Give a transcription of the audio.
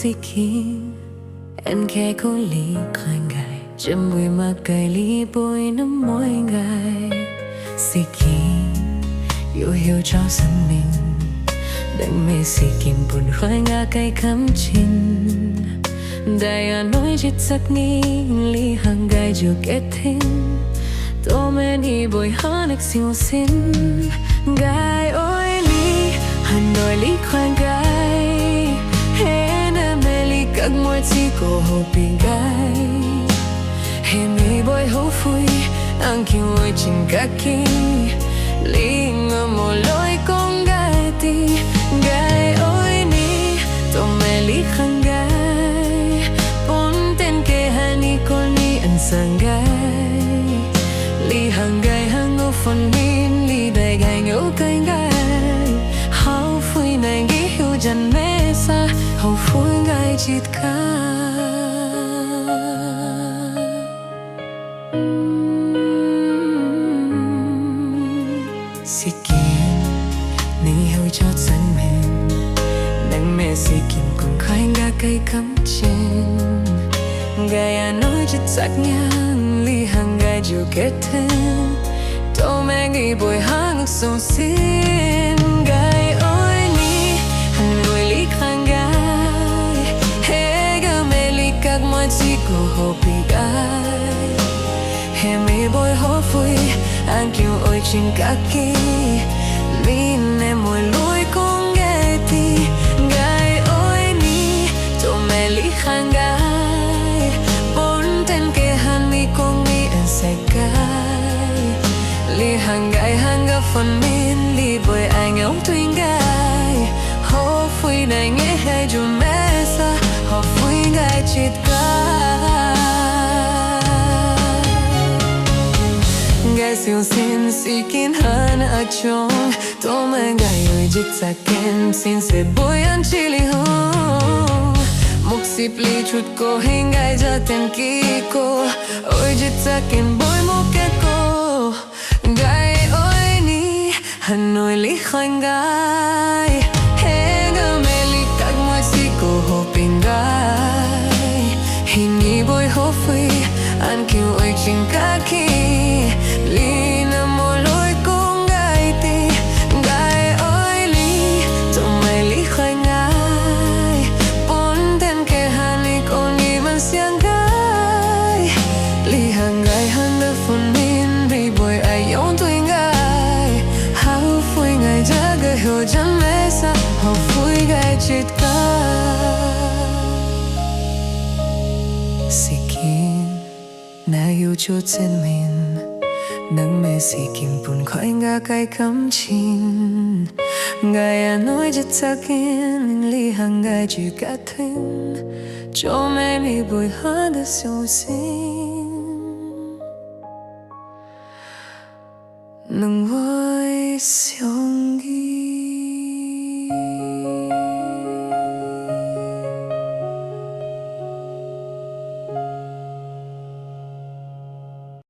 si kim anh khe cô lý khai ngài chấm bụi mà cài lý bôi nấm môi ngài si kim yêu hiểu cho dân mình đành mê si kim buồn khoai ngã cây cắm chín đại à nói chết sắc nghi lý hàng gai dù kết thiên tô men hi bồi hát nước siêu xin gai ôi lý hà nội lý khoai gai hé nè mê lý các môi chỉ cổ hồ bị gai hé mê bồi hố phui ăn kiêu ôi chinh các kỳ lý ngờ một lối con gai ti gai ôi ní tô mê lý khang gai bốn tên kê hà ni con ni ăn sang gai lý hàng gai hàng ngô phần min lý bè gai ngô cây gai hao phui này nghĩ hiểu dần mê xa hao phui gai chít ca si kim ni hiểu cho dân mình nắng mê si kim cùng khai ngã cây cắm trên gai à nói chít sắc nhang lý hàng gai dù kết thêm tô mẹ nghĩ bồi hát ngược sông xin gai ôi ní hà nội lý khang gai hé gơ mê lý các môi chỉ cổ hồ bị gai hé mê bồi hố phui anh kiêu ôi chinh các kỳ lý nè môi lối con nghe ti gai ôi ní tô mẹ lý khang gai bốn tên kê han mi con mi anh sẽ gai lý hàng gai hàng gấp phần min lý bồi anh ông tuyên gai hố phui này nghe hay dù mẹ xa hó phui gai chít gai siêu xin si kín hơn ở trong tô mẹ gai ơi chít sa ken xin sẽ bồi ăn chi li hông một xịp li chút cô hình gai ra tên kỳ cô ôi chít sa ken bồi một cái cô gai ôi ní hà nội lý khoanh gai hé ngơ mê lý các môi si cô hồ bình gai hình nghi bồi hố phui ăn kiêu ôi chinh các kỳ lý nằm một lối con gai ti gai ôi lý tô mày lý khoanh gai bốn tên kê hà lý con nghi mà xiang gai lý hàng gai hàng đỡ phần min bị bồi ai giống tôi gai hao phui gai ra gai hồ chân mê xa hao phui gai chít si kim na yêu cho chân mình nắng mê si kim buồn khỏi ngã cây cắm chín gai à nói chất sắc in lý hàng gai chỉ cả thêm cho mẹ mi bồi hát được siêu xin nâng với siêu nghi